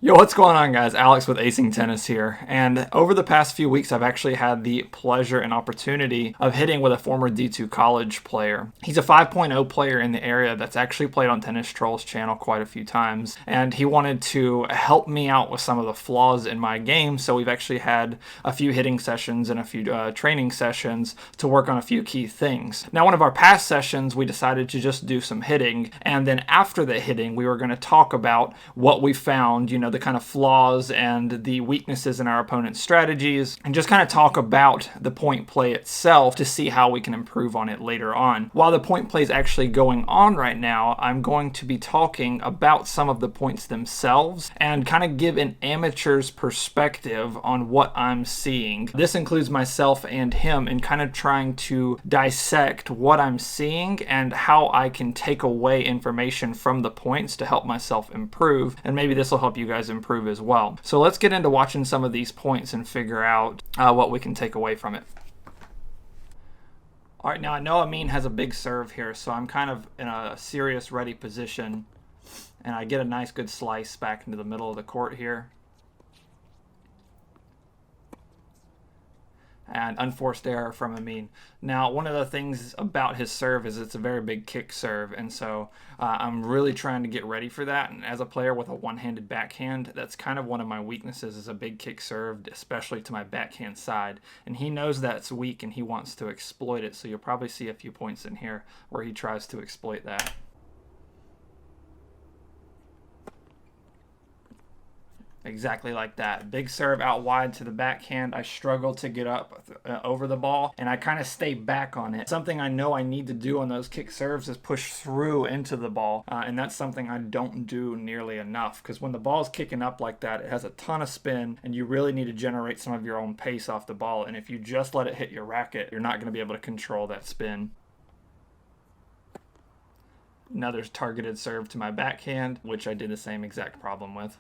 Yo, what's going on, guys? Alex with Acing Tennis here. And over the past few weeks, I've actually had the pleasure and opportunity of hitting with a former D2 college player. He's a 5.0 player in the area that's actually played on Tennis Troll's channel quite a few times. And he wanted to help me out with some of the flaws in my game. So we've actually had a few hitting sessions and a few training sessions to work on a few key things. Now, one of our past sessions, we decided to just do some hitting. And then after the hitting, we were going to talk about what we found, the kind of flaws and the weaknesses in our opponent's strategies, and just kind of talk about the point play itself to see how we can improve on it later on. While the point play is actually going on right now, I'm going to be talking about some of the points themselves and kind of give an amateur's perspective on what I'm seeing. This includes myself and him in kind of trying to dissect what I'm seeing and how I can take away information from the points to help myself improve, and maybe this will help you guys improve as well. So let's get into watching some of these points and figure out what we can take away from it. All right, now I know Amin has a big serve here, so I'm kind of in a serious ready position, and I get a nice good slice back into the middle of the court here. And unforced error from Amin. Now, one of the things about his serve is it's a very big kick serve, and so I'm really trying to get ready for that. And as a player with a one-handed backhand, that's kind of one of my weaknesses, is a big kick serve, especially to my backhand side. And he knows that's weak, and he wants to exploit it, so you'll probably see a few points in here where he tries to exploit that. Exactly like that. Big serve out wide to the backhand. I struggle to get up over the ball, and I kind of stay back on it. Something I know I need to do on those kick serves is push through into the ball, and that's something I don't do nearly enough, because when the ball's kicking up like that, it has a ton of spin, and you really need to generate some of your own pace off the ball, and if you just let it hit your racket, you're not going to be able to control that spin. Another targeted serve to my backhand, which I did the same exact problem with.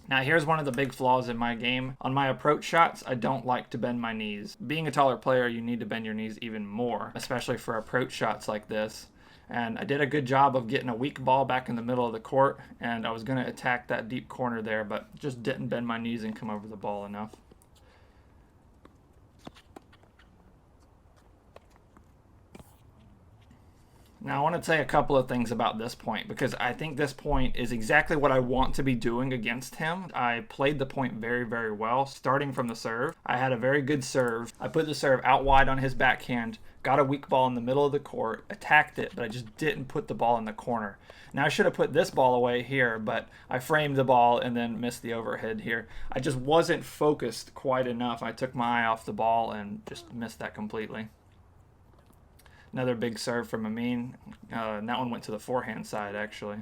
Now, here's one of the big flaws in my game. On my approach shots, I don't like to bend my knees. Being a taller player, you need to bend your knees even more, especially for approach shots like this. And I did a good job of getting a weak ball back in the middle of the court, and I was going to attack that deep corner there, but just didn't bend my knees and come over the ball enough. Now, I want to say a couple of things about this point, because I think this point is exactly what I want to be doing against him. I played the point very, very well, starting from the serve. I had a very good serve. I put the serve out wide on his backhand, got a weak ball in the middle of the court, attacked it, but I just didn't put the ball in the corner. Now, I should have put this ball away here, but I framed the ball and then missed the overhead here. I just wasn't focused quite enough. I took my eye off the ball and just missed that completely. Another big serve from Amin. And that one went to the forehand side, actually.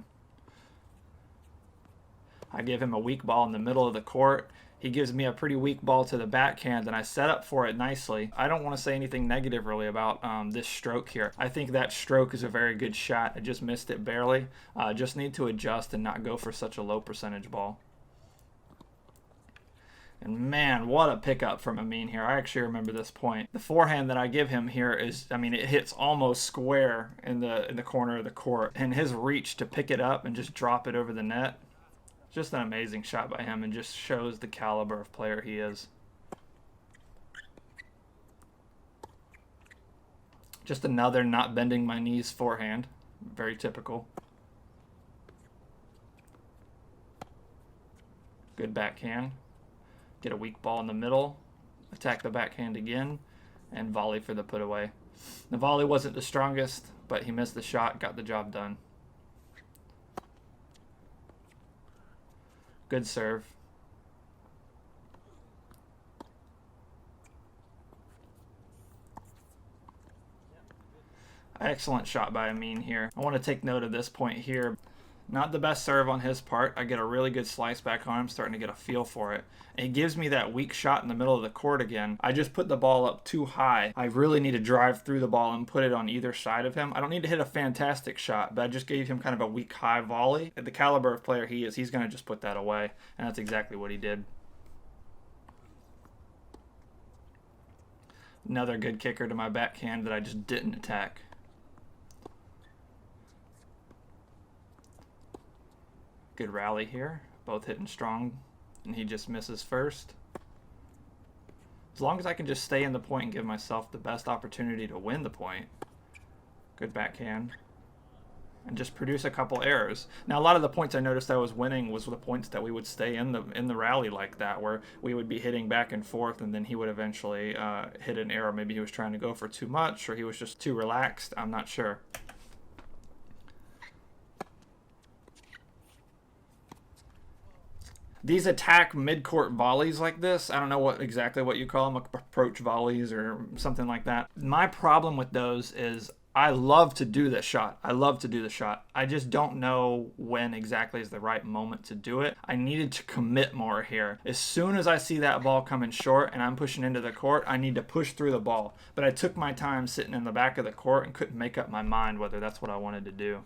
I give him a weak ball in the middle of the court. He gives me a pretty weak ball to the backhand, and I set up for it nicely. I don't want to say anything negative, really, about this stroke here. I think that stroke is a very good shot. I just missed it barely. Just need to adjust and not go for such a low percentage ball. And man, what a pickup from Amin here. I actually remember this point. The forehand that I give him here is, it hits almost square in the corner of the court. And his reach to pick it up and just drop it over the net, just an amazing shot by him, and just shows the caliber of player he is. Just another not bending my knees forehand. Very typical. Good backhand. Get a weak ball in the middle, attack the backhand again, and volley for the put away. The volley wasn't the strongest, but he missed the shot, got the job done. Good serve. Excellent shot by Amin here. I want to take note of this point here. Not the best serve on his part. I get a really good slice back on him, starting to get a feel for it. And he gives me that weak shot in the middle of the court again. I just put the ball up too high. I really need to drive through the ball and put it on either side of him. I don't need to hit a fantastic shot, but I just gave him kind of a weak high volley. At the caliber of player he is, he's going to just put that away. And that's exactly what he did. Another good kicker to my backhand that I just didn't attack. Good rally here. Both hitting strong, and he just misses first. As long as I can just stay in the point and give myself the best opportunity to win the point. Good backhand. And just produce a couple errors. Now, a lot of the points I noticed I was winning was the points that we would stay in the rally like that, where we would be hitting back and forth, and then he would eventually hit an error. Maybe he was trying to go for too much, or he was just too relaxed. I'm not sure. These attack mid-court volleys like this, I don't know exactly what you call them, approach volleys or something like that. My problem with those is I love to do this shot. I love to do the shot. I just don't know when exactly is the right moment to do it. I needed to commit more here. As soon as I see that ball coming short and I'm pushing into the court, I need to push through the ball. But I took my time sitting in the back of the court and couldn't make up my mind whether that's what I wanted to do.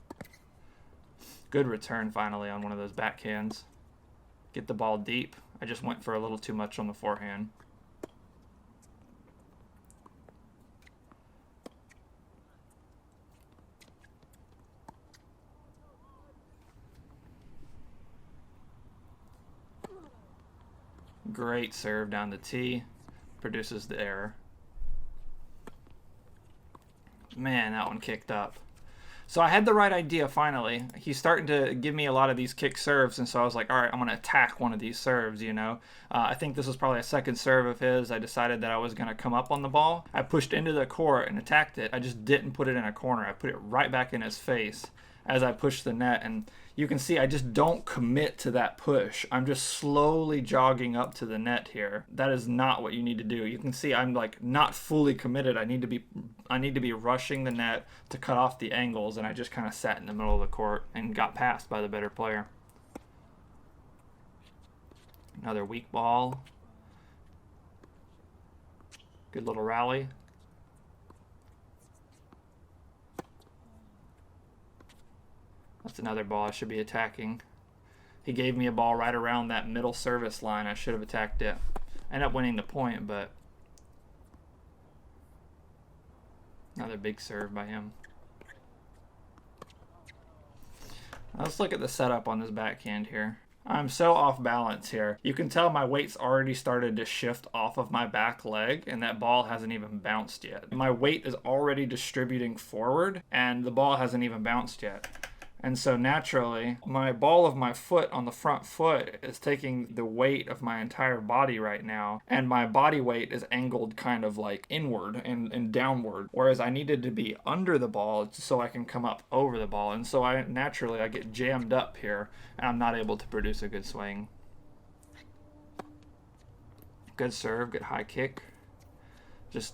Good return finally on one of those backhands. Get the ball deep. I just went for a little too much on the forehand. Great serve down the tee. Produces the error. Man, that one kicked up. So I had the right idea finally. He's starting to give me a lot of these kick serves, and so I was like, all right, I'm going to attack one of these serves, you know. I think this was probably a second serve of his. I decided that I was going to come up on the ball. I pushed into the court and attacked it. I just didn't put it in a corner. I put it right back in his face as I pushed the net, and you can see I just don't commit to that push. I'm just slowly jogging up to the net here. That is not what you need to do. You can see I'm like not fully committed. I need to be rushing the net to cut off the angles, and I just kind of sat in the middle of the court and got passed by the better player. Another weak ball. Good little rally. That's another ball I should be attacking. He gave me a ball right around that middle service line. I should have attacked it. Ended up winning the point, but another big serve by him. Now let's look at the setup on this backhand here. I'm so off balance here. You can tell my weight's already started to shift off of my back leg, and that ball hasn't even bounced yet. My weight is already distributing forward, and the ball hasn't even bounced yet. And so naturally, my ball of my foot on the front foot is taking the weight of my entire body right now. And my body weight is angled kind of like inward and downward. Whereas I needed to be under the ball so I can come up over the ball. And so I get jammed up here and I'm not able to produce a good swing. Good serve, good high kick. Just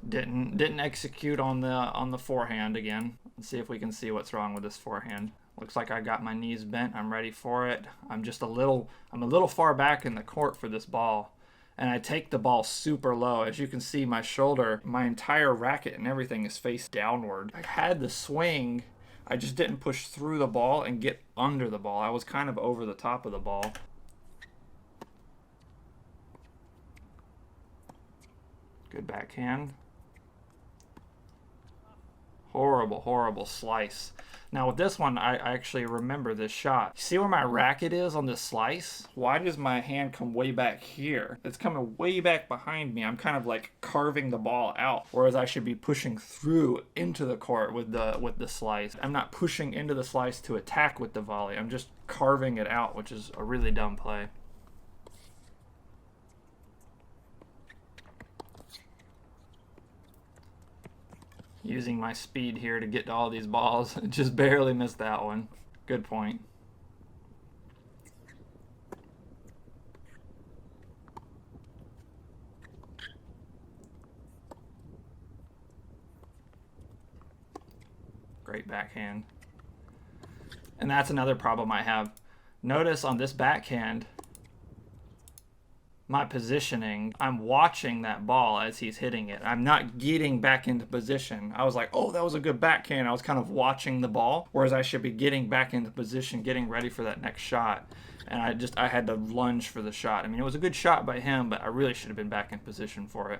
didn't execute on the forehand again. Let's see if we can see what's wrong with this forehand. Looks like I got my knees bent. I'm ready for it. I'm a little far back in the court for this ball, and I take the ball super low. As you can see, my shoulder, my entire racket and everything is face downward. I had the swing. I just didn't push through the ball and get under the ball. I was kind of over the top of the ball. Good backhand. Horrible, horrible slice. Now with this one, I actually remember this shot. See where my racket is on this slice? Why does my hand come way back here? It's coming way back behind me. I'm kind of like carving the ball out, whereas I should be pushing through into the court with the slice. I'm not pushing into the slice to attack with the volley. I'm just carving it out, which is a really dumb play. Using my speed here to get to all these balls. Just barely missed that one. Good point. Great backhand. And that's another problem I have. Notice on this backhand, my positioning, I'm watching that ball as he's hitting it. I'm not getting back into position. I was like, oh, that was a good backhand. I was kind of watching the ball, whereas I should be getting back into position, getting ready for that next shot. And I had to lunge for the shot. I mean, it was a good shot by him, but I really should have been back in position for it.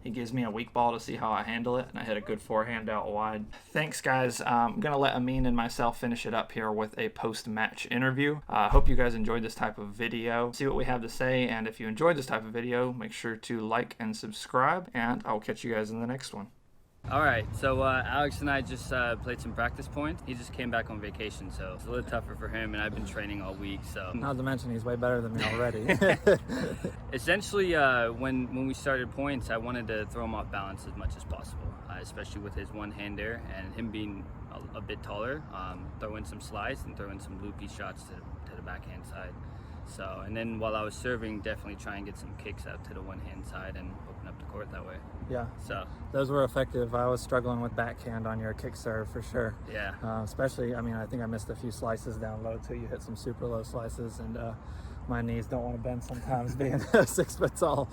He gives me a weak ball to see how I handle it, and I hit a good forehand out wide. Thanks, guys. I'm going to let Amin and myself finish it up here with a post-match interview. I hope you guys enjoyed this type of video. See what we have to say, and if you enjoyed this type of video, make sure to like and subscribe, and I'll catch you guys in the next one. All right, so Alex and I just played some practice points. He just came back on vacation, so it's a little tougher for him, and I've been training all week. So not to mention he's way better than me already. Essentially, when we started points, I wanted to throw him off balance as much as possible, especially with his one-hander and him being a bit taller. Throw in some slice and throw in some loopy shots to the backhand side. So, and then while I was serving, definitely try and get some kicks out to the one-hand side and open up the court that way. Yeah. So those were effective. I was struggling with backhand on your kick serve for sure. Yeah. Especially, I mean, I think I missed a few slices down low too. You hit some super low slices, and my knees don't want to bend sometimes. Being 6 foot tall,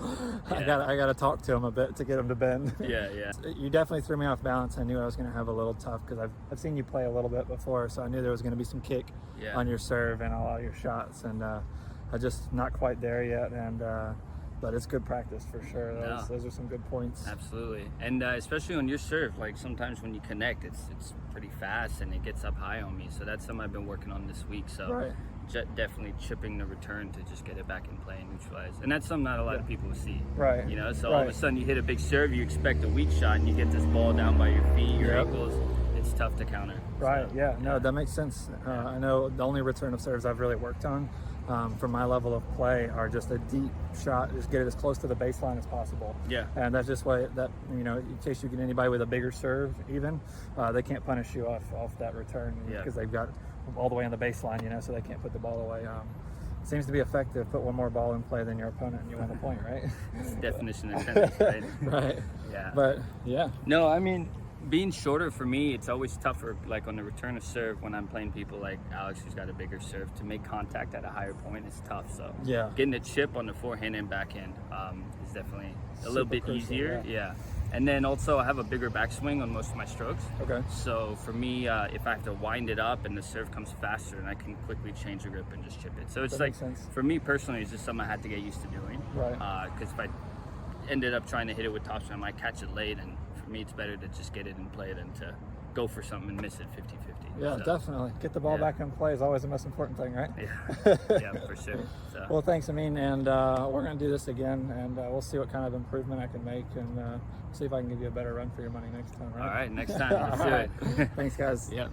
yeah. I gotta talk to him a bit to get him to bend. Yeah, yeah. You definitely threw me off balance. I knew I was going to have a little tough because I've seen you play a little bit before, so I knew there was going to be some kick on your serve and a lot of your shots, and I just not quite there yet, and but it's good practice for sure. Those are some good points. Absolutely, and especially on your serve, like sometimes when you connect, it's pretty fast and it gets up high on me. So that's something I've been working on this week. So definitely chipping the return to just get it back in play and neutralize. And that's something not a lot of people see. Right. You know, so all of a sudden you hit a big serve, you expect a weak shot, and you get this ball down by your feet, your ankles. It's tough to counter. Right. So, yeah. No, that makes sense. I know the only return of serves I've really worked on for my level of play are just a deep shot, just get it as close to the baseline as possible. Yeah. And that's just why that, you know, in case you get anybody with a bigger serve, even they can't punish you off that return because they've got all the way on the baseline, you know, so they can't put the ball away. It seems to be effective. Put one more ball in play than your opponent, and you win the point, right? It's definition of tennis, right? Right. Yeah. But yeah. No, I mean, being shorter for me, it's always tougher, like on the return of serve when I'm playing people like Alex who's got a bigger serve, to make contact at a higher point is tough. So getting a chip on the forehand and backhand is definitely a little bit easier. Yeah. And then also I have a bigger backswing on most of my strokes. Okay. So for me, if I have to wind it up and the serve comes faster, then I can quickly change the grip and just chip it. So it's like, for me personally, it's just something I had to get used to doing. Right. Because if I ended up trying to hit it with topspin, I might catch it late, and for me it's better to just get it in play than to go for something and miss it 50-50. Yeah, so, definitely. Get the ball back in play is always the most important thing, right? Yeah, yeah, for sure. So. Well, thanks, Amin, and we're going to do this again, and we'll see what kind of improvement I can make, and see if I can give you a better run for your money next time, right? All right, next time. Let's do it. Thanks, guys. Yep.